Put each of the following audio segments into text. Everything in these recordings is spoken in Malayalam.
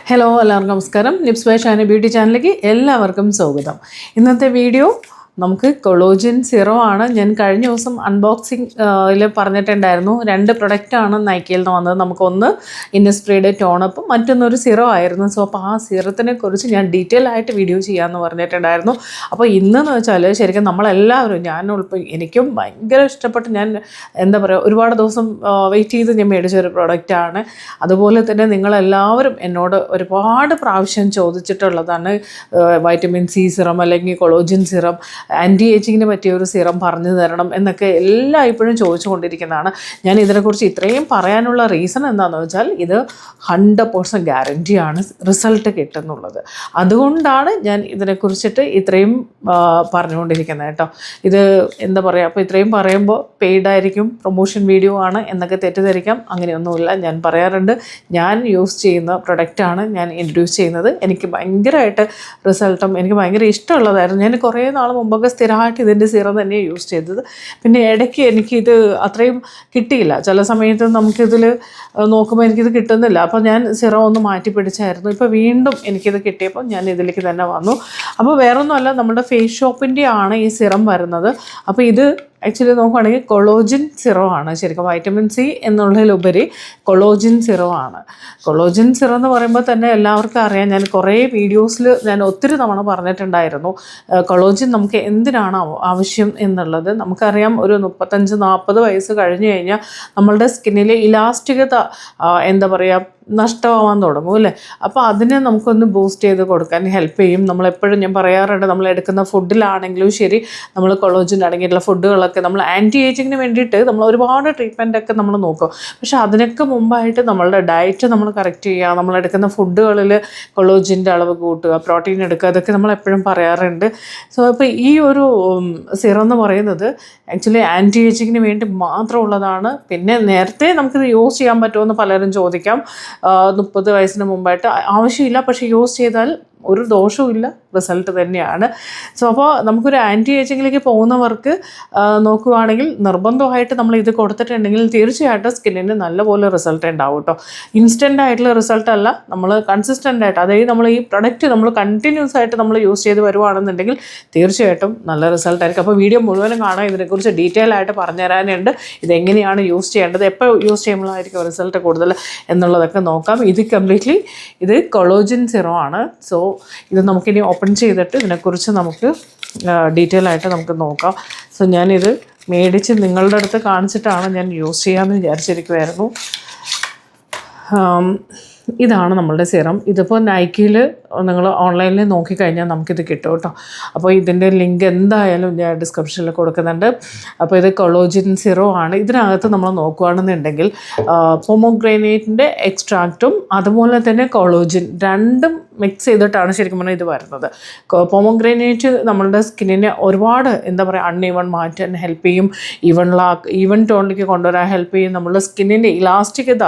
ഹലോ എല്ലാവർക്കും നമസ്കാരം. ലിപ്സ് ബൈ ഷാനി ബ്യൂട്ടി ചാനലിലേക്ക് എല്ലാവർക്കും സ്വാഗതം. ഇന്നത്തെ വീഡിയോ നമുക്ക് കൊളോജിൻ സിറോ ആണ്. ഞാൻ കഴിഞ്ഞ ദിവസം അൺബോക്സിംഗ് പറഞ്ഞിട്ടുണ്ടായിരുന്നു. 2 പ്രൊഡക്റ്റാണ് നൈക്കയിൽ നിന്ന് വന്നത്. നമുക്കൊന്ന് ഇന്നസ്പ്രീയുടെ ടോണപ്പും മറ്റൊന്നൊരു സിറോ ആയിരുന്നു. സോ അപ്പോൾ ആ സിറത്തിനെ കുറിച്ച് ഞാൻ ഡീറ്റെയിൽ ആയിട്ട് വീഡിയോ ചെയ്യാമെന്ന് പറഞ്ഞിട്ടുണ്ടായിരുന്നു. അപ്പോൾ ഇന്നെന്ന് വെച്ചാൽ ശരിക്കും നമ്മളെല്ലാവരും, ഞാൻ എനിക്കും ഭയങ്കര ഇഷ്ടപ്പെട്ട്, ഞാൻ എന്താ പറയുക, ഒരുപാട് ദിവസം വെയിറ്റ് ചെയ്ത് ഞാൻ മേടിച്ചൊരു പ്രൊഡക്റ്റാണ്. അതുപോലെ തന്നെ നിങ്ങളെല്ലാവരും എന്നോട് ഒരുപാട് പ്രാവശ്യം ചോദിച്ചിട്ടുള്ളതാണ് വൈറ്റമിൻ സി സിറം അല്ലെങ്കിൽ കൊളോജിൻ സിറം, ആൻറ്റി ഏജിങ്ങിന് പറ്റിയ ഒരു സിറം പറഞ്ഞു തരണം എന്നൊക്കെ എല്ലാം ഇപ്പോഴും ചോദിച്ചുകൊണ്ടിരിക്കുന്നതാണ്. ഞാൻ ഇതിനെക്കുറിച്ച് ഇത്രയും പറയാനുള്ള റീസൺ എന്താണെന്ന് വെച്ചാൽ ഇത് 100% ഗ്യാരൻറ്റിയാണ് റിസൾട്ട് കിട്ടുന്നുള്ളത്. അതുകൊണ്ടാണ് ഞാൻ ഇതിനെക്കുറിച്ചിട്ട് ഇത്രയും പറഞ്ഞുകൊണ്ടിരിക്കുന്നത് കേട്ടോ. ഇത് എന്താ പറയുക, അപ്പോൾ ഇത്രയും പറയുമ്പോൾ പെയ്ഡായിരിക്കും, പ്രൊമോഷൻ വീഡിയോ ആണ് എന്നൊക്കെ തെറ്റിദ്ധരിക്കാം. അങ്ങനെയൊന്നുമില്ല. ഞാൻ പറയാറുണ്ട്, ഞാൻ യൂസ് ചെയ്യുന്ന പ്രൊഡക്റ്റാണ് ഞാൻ ഇൻട്രൊഡ്യൂസ് ചെയ്യുന്നത്. എനിക്ക് ഭയങ്കരമായിട്ട് റിസൾട്ടും എനിക്ക് ഭയങ്കര ഇഷ്ടമുള്ളതായിരുന്നു. ഞാൻ കുറേ നാൾ മുമ്പൊക്കെ സ്ഥിരമായിട്ട് ഇതിൻ്റെ സിറം തന്നെയാണ് യൂസ് ചെയ്തത്. പിന്നെ ഇടയ്ക്ക് എനിക്കിത് അത്രയും കിട്ടിയില്ല. ചില സമയത്ത് നമുക്കിതിൽ നോക്കുമ്പോൾ എനിക്കിത് കിട്ടുന്നില്ല. അപ്പോൾ ഞാൻ സിറം ഒന്ന് മാറ്റി പിടിച്ചായിരുന്നു. ഇപ്പോൾ വീണ്ടും എനിക്കിത് കിട്ടിയപ്പോൾ ഞാൻ ഇതിലേക്ക് തന്നെ വന്നു. അപ്പോൾ വേറൊന്നുമല്ല, നമ്മുടെ ഫേസ് ഷോപ്പിൻ്റെ ആണ് ഈ സിറം വരുന്നത്. അപ്പോൾ ഇത് ആക്ച്വലി നോക്കുകയാണെങ്കിൽ കൊളോജിൻ സിറോ ആണ്. ശരിക്കും വൈറ്റമിൻ സി എന്നുള്ളതിലുപരി കൊളോജിൻ സിറോ ആണ്. കൊളോജിൻ സിറോ എന്ന് പറയുമ്പോൾ തന്നെ എല്ലാവർക്കും അറിയാം. ഞാൻ കുറേ വീഡിയോസിൽ ഞാൻ ഒത്തിരി തവണ പറഞ്ഞിട്ടുണ്ടായിരുന്നു കൊളോജിൻ നമുക്ക് എന്തിനാണ് ആവശ്യം എന്നുള്ളത്. നമുക്കറിയാം, ഒരു 35-40 വയസ്സ് കഴിഞ്ഞ് കഴിഞ്ഞാൽ നമ്മളുടെ സ്കിന്നിലെ ഇലാസ്റ്റികത എന്താ പറയുക നഷ്ടമാവാൻ തുടങ്ങും അല്ലേ. അപ്പോൾ അതിനെ നമുക്കൊന്ന് ബൂസ്റ്റ് ചെയ്ത് കൊടുക്കാൻ ഹെൽപ്പ് ചെയ്യും. നമ്മളെപ്പോഴും ഞാൻ പറയാറുണ്ട്, നമ്മൾ എടുക്കുന്ന ഫുഡിലാണെങ്കിലും ശരി, നമ്മൾ കൊളോജിൻ അടങ്ങിയിട്ടുള്ള ഫുഡുകളൊക്കെ നമ്മൾ ആൻറ്റി ഏജിങ്ങിന് വേണ്ടിയിട്ട് നമ്മൾ ഒരുപാട് ട്രീറ്റ്മെൻറ്റൊക്കെ നമ്മൾ നോക്കും. പക്ഷേ അതിനൊക്കെ മുമ്പായിട്ട് നമ്മളുടെ ഡയറ്റ് നമ്മൾ കറക്റ്റ് ചെയ്യുക, നമ്മളെടുക്കുന്ന ഫുഡുകളിൽ കൊളോജിൻ്റെ അളവ് കൂട്ടുക, പ്രോട്ടീൻ എടുക്കുക, അതൊക്കെ നമ്മളെപ്പോഴും പറയാറുണ്ട്. സോ അപ്പോൾ ഈ ഒരു സിറം എന്ന് പറയുന്നത് ആക്ച്വലി ആൻറ്റി ഏജിങ്ങിന് വേണ്ടി മാത്രമുള്ളതാണ്. പിന്നെ നേരത്തെ നമുക്കിത് യൂസ് ചെയ്യാൻ പറ്റുമെന്ന് പലരും ചോദിക്കാം. 30 വയസ്സിന് മുമ്പായിട്ട് ആവശ്യമില്ല, പക്ഷേ യൂസ് ചെയ്താൽ ഒരു ദോഷവുമില്ല, റിസൾട്ട് തന്നെയാണ്. സോ അപ്പോൾ നമുക്കൊരു ആൻറ്റി ഏജിങ്ങിലേക്ക് പോകുന്നവർക്ക് നോക്കുകയാണെങ്കിൽ നിർബന്ധമായിട്ട് നമ്മൾ ഇത് കൊടുത്തിട്ടുണ്ടെങ്കിൽ തീർച്ചയായിട്ടും സ്കിന്നിന് നല്ലപോലെ റിസൾട്ട് ഉണ്ടാവും കേട്ടോ. ഇൻസ്റ്റൻ്റ് ആയിട്ടുള്ള റിസൾട്ട് അല്ല, നമ്മൾ കൺസിസ്റ്റൻ്റ് ആയിട്ട്, അതായത് നമ്മൾ ഈ പ്രൊഡക്റ്റ് നമ്മൾ കണ്ടിന്യൂസ് ആയിട്ട് നമ്മൾ യൂസ് ചെയ്ത് വരുവാണെന്നുണ്ടെങ്കിൽ തീർച്ചയായിട്ടും നല്ല റിസൾട്ട് ആയിരിക്കും. അപ്പോൾ വീഡിയോ മുഴുവനും കാണാൻ, ഇതിനെക്കുറിച്ച് ഡീറ്റെയിൽ ആയിട്ട് പറഞ്ഞു തരാനുണ്ട്. ഇതെങ്ങനെയാണ് യൂസ് ചെയ്യേണ്ടത്, എപ്പോൾ യൂസ് ചെയ്യുമ്പോഴായിരിക്കും റിസൾട്ട് കൂടുതൽ എന്നുള്ളതൊക്കെ നോക്കാം. ഇത് കംപ്ലീറ്റ്ലി ഇത് കൊളോജിൻ സിറോ ആണ്. സോ ഇത് നമുക്കിനി ഓപ്പൺ ചെയ്തിട്ട് ഇതിനെക്കുറിച്ച് നമുക്ക് ഡീറ്റെയിൽ ആയിട്ട് നമുക്ക് നോക്കാം. സോ ഞാനിത് മേടിച്ച് നിങ്ങളുടെ അടുത്ത് കാണിച്ചിട്ടാണ് ഞാൻ യൂസ് ചെയ്യാമെന്ന് വിചാരിച്ചിരിക്കുമായിരുന്നു. ഇതാണ് നമ്മളുടെ സിറം. ഇതിപ്പോൾ നൈക്കിയിൽ നിങ്ങൾ ഓൺലൈനിൽ നോക്കിക്കഴിഞ്ഞാൽ നമുക്കിത് കിട്ടും കേട്ടോ. അപ്പോൾ ഇതിൻ്റെ ലിങ്ക് എന്തായാലും ഞാൻ ഡിസ്ക്രിപ്ഷനിൽ കൊടുക്കുന്നുണ്ട്. അപ്പോൾ ഇത് കൊളോജിൻ സിറോ ആണ്. ഇതിനകത്ത് നമ്മൾ നോക്കുകയാണെന്നുണ്ടെങ്കിൽ പൊമോഗ്രാനേറ്റിൻ്റെ എക്സ്ട്രാക്റ്റും അതുപോലെ തന്നെ കൊളോജിൻ രണ്ടും മിക്സ് ചെയ്തിട്ടാണ് ശരിക്കും പറഞ്ഞാൽ ഇത് വരുന്നത്. പൊമോഗ്രാനേറ്റ് നമ്മളുടെ സ്കിന്നിനെ ഒരുപാട് എന്താ പറയുക അൺഈവൺ മാറ്റാൻ ഹെൽപ്പ് ചെയ്യും, ഈവൻ ടോണിലേക്ക് കൊണ്ടുവരാൻ ഹെൽപ്പ് ചെയ്യും, നമ്മളുടെ സ്കിന്നിൻ്റെ ഇലാസ്റ്റികത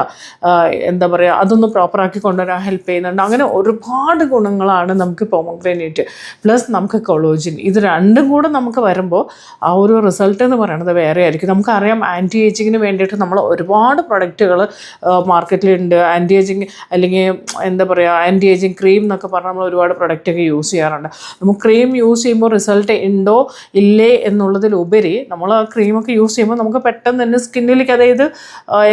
എന്താ പറയുക അതൊന്ന് പ്രോപ്പറാക്കി കൊണ്ടുവരാൻ ഹെൽപ്പ് ചെയ്യുന്നുണ്ട്. അങ്ങനെ ഒരുപാട് ഗുണങ്ങളാണ് നമുക്ക് പൊമോഗ്രാനേറ്റ് പ്ലസ് നമുക്ക് കൊളോജിൻ. ഇത് രണ്ടും കൂടെ നമുക്ക് വരുമ്പോൾ ആ ഒരു റിസൾട്ട് എന്ന് പറയുന്നത് വേറെ ആയിരിക്കും. നമുക്കറിയാം ആൻറ്റി ഏജിങ്ങിന് വേണ്ടിയിട്ട് നമ്മൾ ഒരുപാട് പ്രൊഡക്റ്റുകൾ മാർക്കറ്റിലുണ്ട്. ആൻറ്റി ഏജിങ് അല്ലെങ്കിൽ എന്താ പറയുക ആൻറ്റി ഏജിങ് ക്രീം എന്നൊക്കെ പറഞ്ഞാൽ നമ്മൾ ഒരുപാട് പ്രൊഡക്റ്റൊക്കെ യൂസ് ചെയ്യാറുണ്ട്. നമുക്ക് ക്രീം യൂസ് ചെയ്യുമ്പോൾ റിസൾട്ട് ഉണ്ടോ ഇല്ലേ എന്നുള്ളതിലുപരി നമ്മൾ ആ ക്രീമൊക്കെ യൂസ് ചെയ്യുമ്പോൾ നമുക്ക് പെട്ടെന്ന് തന്നെ സ്കിന്നിലേക്ക്, അതായത്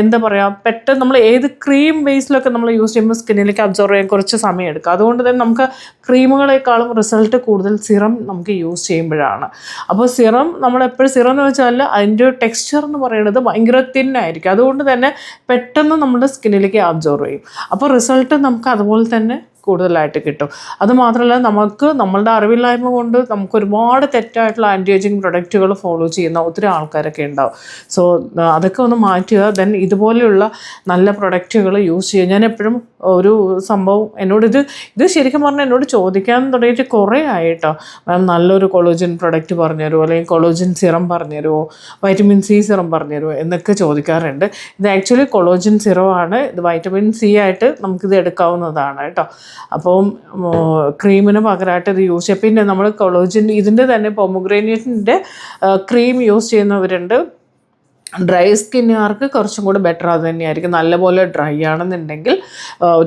എന്താ പറയുക പെട്ടെന്ന് നമ്മൾ ഏത് ക്രീം ബേസിലൊക്കെ നമ്മൾ യൂസ് ചെയ്യുമ്പോൾ സ്കിന്നിലേക്ക് അബ്സോർവ് ചെയ്യാൻ കുറച്ച് സമയം എടുക്കും. അതുകൊണ്ട് തന്നെ നമുക്ക് ക്രീമുകളെക്കാളും റിസൾട്ട് കൂടുതൽ സിറം നമുക്ക് യൂസ് ചെയ്യുമ്പോഴാണ്. അപ്പോൾ സിറം നമ്മളെപ്പോഴും സിറം എന്ന് വെച്ചാൽ അതിൻ്റെ ടെക്സ്ചർ എന്ന് പറയുന്നത് ഭയങ്കര തിന്നായിരിക്കും. അതുകൊണ്ട് തന്നെ പെട്ടെന്ന് നമ്മുടെ സ്കിന്നിലേക്ക് അബ്സോർവ് ചെയ്യും. അപ്പോൾ റിസൾട്ട് നമുക്ക് അതുപോലെ തന്നെ കൂടുതലായിട്ട് കിട്ടും. അതുമാത്രമല്ല നമുക്ക് നമ്മളുടെ അറിവില്ലായ്മ കൊണ്ട് നമുക്ക് ഒരുപാട് തെറ്റായിട്ടുള്ള ആൻറ്റി ഏജിങ് പ്രൊഡക്റ്റുകൾ ഫോളോ ചെയ്യുന്ന ഒത്തിരി ആൾക്കാരൊക്കെ ഉണ്ടാവും. സോ അതൊക്കെ ഒന്ന് മാറ്റുക. ദെൻ ഇതുപോലെയുള്ള നല്ല പ്രൊഡക്റ്റുകൾ യൂസ് ചെയ്യുക. ഞാൻ എപ്പോഴും ഒരു സംഭവം ഇത് ശരിക്കും പറഞ്ഞാൽ എന്നോട് ചോദിക്കാൻ തുടങ്ങിയിട്ട് കുറേ ആയിട്ടോ, മാം നല്ലൊരു കൊളോജിൻ പ്രൊഡക്റ്റ് പറഞ്ഞുതരുമോ, അല്ലെങ്കിൽ കൊളോജിൻ സിറം പറഞ്ഞുതരുമോ, വൈറ്റമിൻ സി സിറം പറഞ്ഞുതരുമോ എന്നൊക്കെ ചോദിക്കാറുണ്ട്. ഇത് ആക്ച്വലി കൊളോജിൻ സിറം ആണ്. ഇത് വൈറ്റമിൻ സി ആയിട്ട് നമുക്കിത് എടുക്കാവുന്നതാണ് കേട്ടോ. അപ്പം ക്രീമിന് പകരമായിട്ട് ഇത് യൂസ് ചെയ്യാം. പിന്നെ നമ്മൾ കൊളോജിൻ ഇതിൻ്റെ തന്നെ പൊമോഗ്രാനേറ്റിൻ്റെ ക്രീം യൂസ് ചെയ്യുന്നവരുണ്ട്. ഡ്രൈ സ്കിന്നുകാർക്ക് കുറച്ചും കൂടി ബെറ്റർ അത് തന്നെയായിരിക്കും. നല്ലപോലെ ഡ്രൈ ആണെന്നുണ്ടെങ്കിൽ,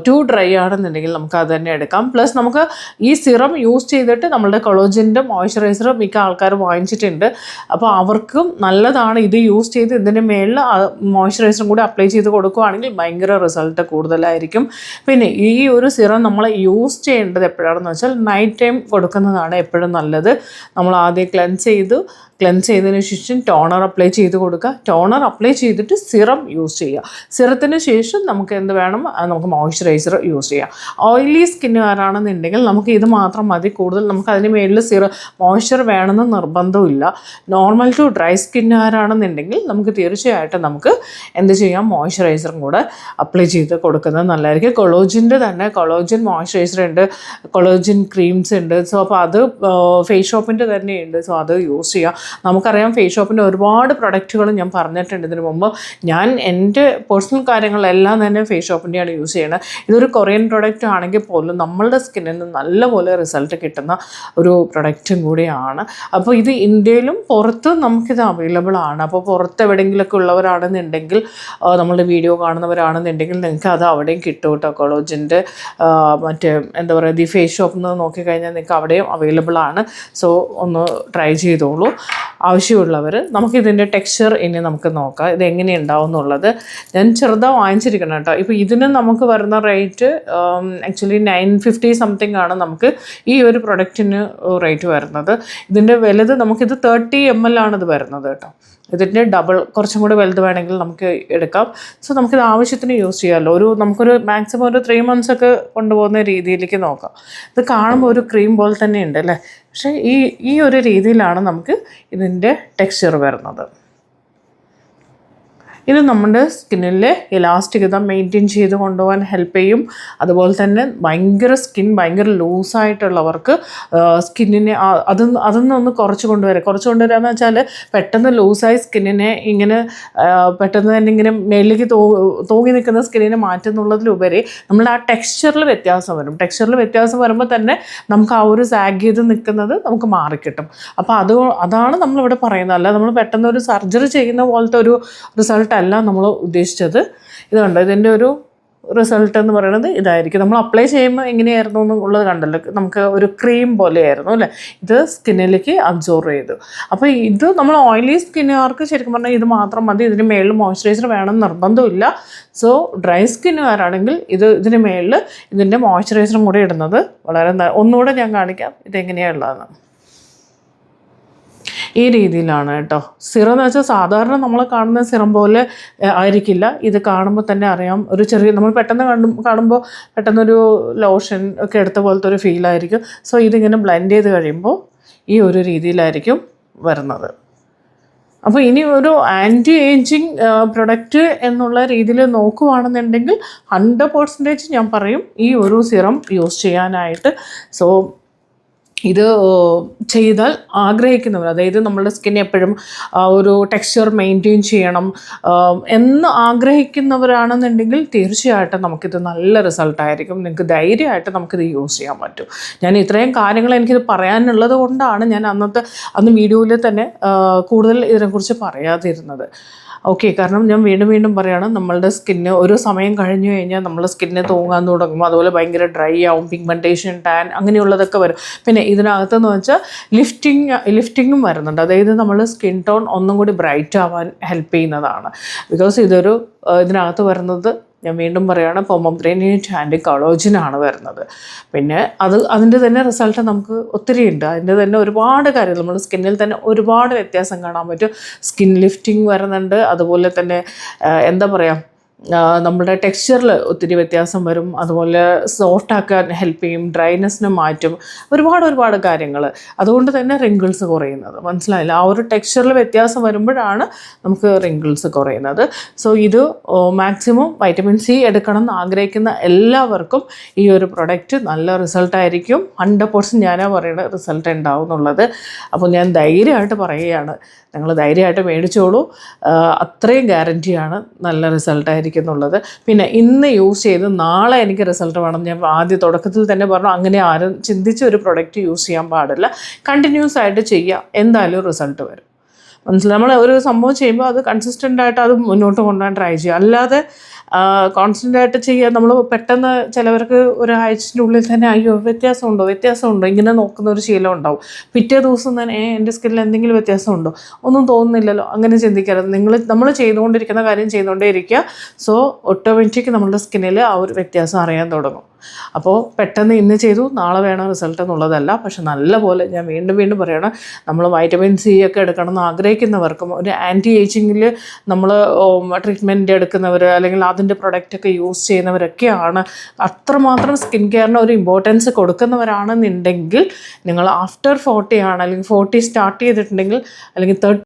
ടു ഡ്രൈ ആണെന്നുണ്ടെങ്കിൽ നമുക്ക് അത് തന്നെ എടുക്കാം. പ്ലസ് നമുക്ക് ഈ സിറം യൂസ് ചെയ്തിട്ട് നമ്മളുടെ കൊളോജൻ്റെ മോയ്സ്ചറൈസർ മിക്ക ആൾക്കാരും വാങ്ങിച്ചിട്ടുണ്ട്. അപ്പോൾ അവർക്കും നല്ലതാണ് ഇത് യൂസ് ചെയ്ത് ഇതിൻ്റെ മേളിൽ മോയ്സ്ചറൈസറും കൂടി അപ്ലൈ ചെയ്ത് കൊടുക്കുകയാണെങ്കിൽ ഭയങ്കര റിസൾട്ട് കൂടുതലായിരിക്കും. പിന്നെ ഈ ഒരു സിറം നമ്മൾ യൂസ് ചെയ്യേണ്ടത് എപ്പോഴാണെന്ന് വെച്ചാൽ നൈറ്റ് ടൈം കൊടുക്കുന്നതാണ് എപ്പോഴും നല്ലത്. നമ്മൾ ആദ്യം ക്ലെൻസ് ചെയ്തതിന് ശേഷം ടോണർ അപ്ലൈ ചെയ്ത് കൊടുക്കുക. ടോണർ അപ്ലൈ ചെയ്തിട്ട് സിറം യൂസ് ചെയ്യുക. സിറത്തിന് ശേഷം നമുക്ക് എന്ത് വേണം, നമുക്ക് മോയ്സ്ചറൈസർ യൂസ് ചെയ്യാം. ഓയിലി സ്കിന്നുകാരാണെന്നുണ്ടെങ്കിൽ നമുക്ക് ഇത് മാത്രം മതി. കൂടുതൽ നമുക്ക് അതിന് മേളിൽ മോയ്സ്ചർ വേണമെന്ന് നിർബന്ധമില്ല. നോർമൽ ടു ഡ്രൈ സ്കിന്നുകാരാണെന്നുണ്ടെങ്കിൽ നമുക്ക് തീർച്ചയായിട്ടും നമുക്ക് എന്ത് ചെയ്യാം, മോയ്സ്ചറൈസറും കൂടെ അപ്ലൈ ചെയ്ത് കൊടുക്കുന്നത് നല്ലതായിരിക്കും. കൊളോജിൻ്റെ തന്നെ കൊളോജൻ മോയ്സ്ചറൈസർ ഉണ്ട്, കൊളോജിൻ ക്രീംസ് ഉണ്ട്. സോ അപ്പോൾ അത് ഫേസ് ഷോപ്പിൻ്റെ തന്നെയുണ്ട്. സോ അത് യൂസ് ചെയ്യാം. നമുക്കറിയാം ഫേസ് ഷോപ്പിൻ്റെ ഒരുപാട് പ്രൊഡക്റ്റുകൾ ഞാൻ പറഞ്ഞിട്ടുണ്ട് ഇതിന് മുമ്പ്. ഞാൻ എൻ്റെ പേഴ്സണൽ കാര്യങ്ങളെല്ലാം തന്നെ ഫേസ് ഷോപ്പിൻ്റെയാണ് യൂസ് ചെയ്യുന്നത്. ഇതൊരു കൊറിയൻ പ്രൊഡക്റ്റ് ആണെങ്കിൽ പോലും നമ്മളുടെ സ്കിന്നിന് നല്ലപോലെ റിസൾട്ട് കിട്ടുന്ന ഒരു പ്രൊഡക്റ്റും കൂടിയാണ്. അപ്പോൾ ഇത് ഇന്ത്യയിലും പുറത്തും നമുക്കിത് അവൈലബിൾ ആണ്. അപ്പോൾ പുറത്ത് എവിടെയെങ്കിലുമൊക്കെ ഉള്ളവരാണെന്നുണ്ടെങ്കിൽ, നമ്മളുടെ വീഡിയോ കാണുന്നവരാണെന്നുണ്ടെങ്കിൽ നിങ്ങൾക്ക് അത് അവിടെയും കിട്ടും കേട്ടോ. കൊളോജിൻ്റെ മറ്റേ എന്താ പറയുക, ദി ഫേസ് ഷോപ്പിൽ നിന്ന് നോക്കിക്കഴിഞ്ഞാൽ നിങ്ങൾക്ക് അവിടെയും അവൈലബിൾ ആണ്. സോ ഒന്ന് ട്രൈ ചെയ്തോളൂ ആവശ്യമുള്ളവർ. നമുക്കിതിൻ്റെ ടെക്സ്ചർ ഇനി നമുക്ക് നോക്കാം ഇത് എങ്ങനെ ഉണ്ടാവും എന്നുള്ളത്. ഞാൻ ചെറുതാണ് വാങ്ങിച്ചിരിക്കണം കേട്ടോ. ഇപ്പോൾ ഇതിന് നമുക്ക് വരുന്ന റേറ്റ് ആക്ച്വലി 950 സംതിങ് ആണ് നമുക്ക് ഈ ഒരു പ്രൊഡക്റ്റിന് റേറ്റ് വരുന്നത്. ഇതിൻ്റെ വലുത് നമുക്കിത് 30 ml ആണിത് വരുന്നത് കേട്ടോ. ഇതിൻ്റെ ഡബിൾ കുറച്ചും കൂടി വലുത് വേണമെങ്കിൽ നമുക്ക് എടുക്കാം. സോ നമുക്കിത് ആവശ്യത്തിന് യൂസ് ചെയ്യാമല്ലോ. നമുക്കൊരു മാക്സിമം ഒരു 3 months ഒക്കെ കൊണ്ടുപോകുന്ന രീതിയിലേക്ക് നോക്കാം. ഇത് കാണുമ്പോൾ ഒരു ക്രീം പോലെ തന്നെ ഉണ്ട് അല്ലേ, പക്ഷേ ഈ ഒരു രീതിയിലാണ് നമുക്ക് ഇതിൻ്റെ ടെക്സ്ചർ വരുന്നത്. ഇത് നമ്മുടെ സ്കിന്നിലെ ഇലാസ്റ്റികത മെയിൻറ്റെയിൻ ചെയ്ത് കൊണ്ടുപോകാൻ ഹെൽപ്പ് ചെയ്യും. അതുപോലെ തന്നെ ഭയങ്കര ലൂസായിട്ടുള്ളവർക്ക് സ്കിന്നിനെ അതൊന്നൊന്ന് കുറച്ച് കൊണ്ടുവരിക എന്ന് വെച്ചാൽ പെട്ടെന്ന് ലൂസായി സ്കിന്നിനെ ഇങ്ങനെ പെട്ടെന്ന് തന്നെ ഇങ്ങനെ മേലേക്ക് തൂങ്ങി നിൽക്കുന്ന സ്കിന്നിനെ മാറ്റുന്നുള്ളതിലുപരി നമ്മളുടെ ആ ടെക്സ്ചറിൽ വ്യത്യാസം വരും. ടെക്സ്ചറിൽ വ്യത്യാസം വരുമ്പോൾ തന്നെ നമുക്ക് ആ ഒരു സാഗ് ചെയ്ത് നിൽക്കുന്നത് നമുക്ക് മാറിക്കിട്ടും. അപ്പോൾ അതാണ് നമ്മളിവിടെ പറയുന്നത്. അല്ല നമ്മൾ പെട്ടെന്ന് ഒരു സർജറി ചെയ്യുന്ന പോലത്തെ ഒരു റിസൾട്ട് അല്ല നമ്മൾ ഉദ്ദേശിച്ചത്. ഇതുണ്ട് ഇതിൻ്റെ ഒരു റിസൾട്ട് എന്ന് പറയുന്നത് ഇതായിരിക്കും. നമ്മൾ അപ്ലൈ ചെയ്യുമ്പോൾ എങ്ങനെയായിരുന്നു എന്നുള്ളത് കണ്ടല്ലോ, നമുക്ക് ഒരു ക്രീം പോലെയായിരുന്നു അല്ലേ. ഇത് സ്കിന്നിലേക്ക് അബ്സോർവ് ചെയ്തു. അപ്പോൾ ഇത് നമ്മൾ ഓയിലി സ്കിന്നുകാർക്ക് ശരിക്കും പറഞ്ഞാൽ ഇത് മാത്രം മതി. ഇതിന് മേളിൽ മോയ്സ്ചറൈസർ വേണമെന്ന് നിർബന്ധമില്ല. സോ ഡ്രൈ സ്കിന്നുകാരാണെങ്കിൽ ഇതിന് മേളിൽ ഇതിൻ്റെ മോയ്സ്ചറൈസറും കൂടി ഇടുന്നത് വളരെ ഒന്നുകൂടെ ഞാൻ കാണിക്കാം ഇതെങ്ങനെയാണുള്ളതെന്ന്. ഈ രീതിയിലാണ് കേട്ടോ. സിറം എന്ന് വെച്ചാൽ സാധാരണ നമ്മൾ കാണുന്ന സിറം പോലെ ആയിരിക്കില്ല. ഇത് കാണുമ്പോൾ തന്നെ അറിയാം, ഒരു ചെറിയ നമ്മൾ പെട്ടെന്ന് കാണുമ്പോൾ പെട്ടെന്നൊരു ലോഷൻ ഒക്കെ എടുത്ത പോലത്തെ ഒരു ഫീലായിരിക്കും. സോ ഇതിങ്ങനെ ബ്ലെൻഡ് ചെയ്ത് കഴിയുമ്പോൾ ഈ ഒരു രീതിയിലായിരിക്കും വരുന്നത്. അപ്പോൾ ഇനി ഒരു ആൻറ്റി ഏജിങ് പ്രൊഡക്റ്റ് എന്നുള്ള രീതിയിൽ നോക്കുകയാണെന്നുണ്ടെങ്കിൽ 100% ഞാൻ പറയും ഈ ഒരു സിറം യൂസ് ചെയ്യാനായിട്ട്. സോ ഇത് ചെയ്താൽ ആഗ്രഹിക്കുന്നവർ, അതായത് നമ്മളുടെ സ്കിൻ എപ്പോഴും ഒരു ടെക്സ്ചർ മെയിൻറ്റെയിൻ ചെയ്യണം എന്ന് ആഗ്രഹിക്കുന്നവരാണെന്നുണ്ടെങ്കിൽ തീർച്ചയായിട്ടും നമുക്കിത് നല്ല റിസൾട്ടായിരിക്കും. നിങ്ങൾക്ക് ധൈര്യമായിട്ട് നമുക്കിത് യൂസ് ചെയ്യാൻ പറ്റും. ഞാൻ ഇത്രയും കാര്യങ്ങൾ എനിക്കിത് പറയാനുള്ളത് കൊണ്ടാണ് ഞാൻ അന്ന് വീഡിയോയിൽ തന്നെ കൂടുതൽ ഇതിനെക്കുറിച്ച് പറയാതിരുന്നത്. ഓക്കെ, കാരണം ഞാൻ വീണ്ടും പറയുകയാണ്, നമ്മളുടെ സ്കിന്ന് ഒരു സമയം കഴിഞ്ഞു കഴിഞ്ഞാൽ നമ്മളുടെ സ്കിന്ന് തൂങ്ങാൻ തുടങ്ങും. അതുപോലെ ഭയങ്കര ഡ്രൈ ആവും, പിഗ്മെൻറ്റേഷൻ, ടാൻ അങ്ങനെയുള്ളതൊക്കെ വരും. പിന്നെ ഇതിനകത്തെന്ന് വെച്ചാൽ ലിഫ്റ്റിങ്ങും വരുന്നുണ്ട്. അതായത് നമ്മൾ സ്കിൻ ടോൺ ഒന്നും കൂടി ബ്രൈറ്റ് ആവാൻ ഹെൽപ്പ് ചെയ്യുന്നതാണ്. ബിക്കോസ് ഇതിനകത്ത് വരുന്നത് ഞാൻ വീണ്ടും പറയുകയാണ്, പൊമോഗ്രനേറ്റ് ആൻഡ് കൊളോജനാണ് വരുന്നത്. പിന്നെ അതിൻ്റെ തന്നെ റിസൾട്ട് നമുക്ക് ഒത്തിരി ഉണ്ട്. അതിൻ്റെ തന്നെ ഒരുപാട് കാര്യങ്ങൾ നമ്മുടെ സ്കിന്നിൽ തന്നെ ഒരുപാട് വ്യത്യാസം കാണാൻ പറ്റും. സ്കിൻ ലിഫ്റ്റിംഗ് വരുന്നുണ്ട്. അതുപോലെ തന്നെ എന്താ പറയുക, നമ്മുടെ ടെക്സ്ചറിൽ ഒത്തിരി വ്യത്യാസം വരും. അതുപോലെ സോഫ്റ്റ് ആക്കാൻ ഹെൽപ്പ് ചെയ്യും, ഡ്രൈനെസ്സിനെ മാറ്റും, ഒരുപാട് കാര്യങ്ങൾ. അതുകൊണ്ട് തന്നെ റിങ്കിൾസ് കുറയുന്നത് മനസ്സിലായില്ല. ആ ഒരു ടെക്സ്ചറിൽ വ്യത്യാസം വരുമ്പോഴാണ് നമുക്ക് റിങ്കിൾസ് കുറയുന്നത്. സോ ഇത് മാക്സിമം വൈറ്റമിൻ സി എടുക്കണം എന്ന് ആഗ്രഹിക്കുന്ന എല്ലാവർക്കും ഈ ഒരു പ്രൊഡക്റ്റ് നല്ല റിസൾട്ടായിരിക്കും. 100% ഞാനാ പറയുന്നത് റിസൾട്ട് ഉണ്ടാവും എന്നുള്ളത്. അപ്പോൾ ഞാൻ ധൈര്യമായിട്ട് പറയുകയാണ്, നിങ്ങൾ ധൈര്യമായിട്ട് മേടിച്ചോളൂ. അത്രയും ഗ്യാരൻറ്റിയാണ് നല്ല റിസൾട്ടായിരിക്കും എന്നുള്ളത്. പിന്നെ ഇന്ന് യൂസ് ചെയ്ത് നാളെ എനിക്ക് റിസൾട്ട് വേണം, ഞാൻ തുടക്കത്തിൽ തന്നെ പറഞ്ഞു, അങ്ങനെ ആരും ചിന്തിച്ച് ഒരു പ്രൊഡക്റ്റ് യൂസ് ചെയ്യാൻ പാടില്ല. കണ്ടിന്യൂസ് ആയിട്ട് ചെയ്യുക, എന്തായാലും റിസൾട്ട് വരും. മനസ്സിലായി. നമ്മൾ ഒരു സംഭവം ചെയ്യുമ്പോൾ അത് കൺസിസ്റ്റൻ്റ് ആയിട്ട് അത് മുന്നോട്ട് കൊണ്ടുപോകാൻ ട്രൈ ചെയ്യുക. അല്ലാതെ കോൺസ്റ്റൻ്റ് ആയിട്ട് ചെയ്യുക. നമ്മൾ പെട്ടെന്ന് ചിലവർക്ക് ഒരാഴ്ചൻ്റെ ഉള്ളിൽ തന്നെ അയ്യോ വ്യത്യാസമുണ്ടോ ഇങ്ങനെ നോക്കുന്ന ഒരു ശീലം ഉണ്ടാവും. പിറ്റേ ദിവസം തന്നെ എൻ്റെ സ്കിന്നിൽ എന്തെങ്കിലും വ്യത്യാസമുണ്ടോ, ഒന്നും തോന്നുന്നില്ലല്ലോ, അങ്ങനെ ചിന്തിക്കരുത്. നമ്മൾ ചെയ്തുകൊണ്ടിരിക്കുന്ന കാര്യം ചെയ്തുകൊണ്ടേ ഇരിക്കുക. സോ ഓട്ടോമാറ്റിക് നമ്മളുടെ സ്കിന്നിൽ ആ ഒരു വ്യത്യാസം അറിയാൻ തുടങ്ങും. അപ്പോൾ പെട്ടെന്ന് ഇന്ന് ചെയ്തു നാളെ വേണം റിസൾട്ട് എന്നുള്ളതല്ല. പക്ഷെ നല്ലപോലെ ഞാൻ വീണ്ടും പറയണം, നമ്മൾ വൈറ്റമിൻ സി ഒക്കെ എടുക്കണം എന്ന് ആഗ്രഹിക്കുന്നവർക്കും ഒരു ആൻറ്റി ഏജിങ്ങിൽ നമ്മൾ ട്രീറ്റ്മെൻറ്റ് എടുക്കുന്നവർ അല്ലെങ്കിൽ അതിൻ്റെ പ്രൊഡക്റ്റൊക്കെ യൂസ് ചെയ്യുന്നവരൊക്കെയാണ് അത്രമാത്രം സ്കിൻ കെയറിന് ഒരു ഇമ്പോർട്ടൻസ് കൊടുക്കുന്നവരാണെന്നുണ്ടെങ്കിൽ നിങ്ങൾ ആഫ്റ്റർ 40 ആണ് അല്ലെങ്കിൽ 40 സ്റ്റാർട്ട് ചെയ്തിട്ടുണ്ടെങ്കിൽ അല്ലെങ്കിൽ 30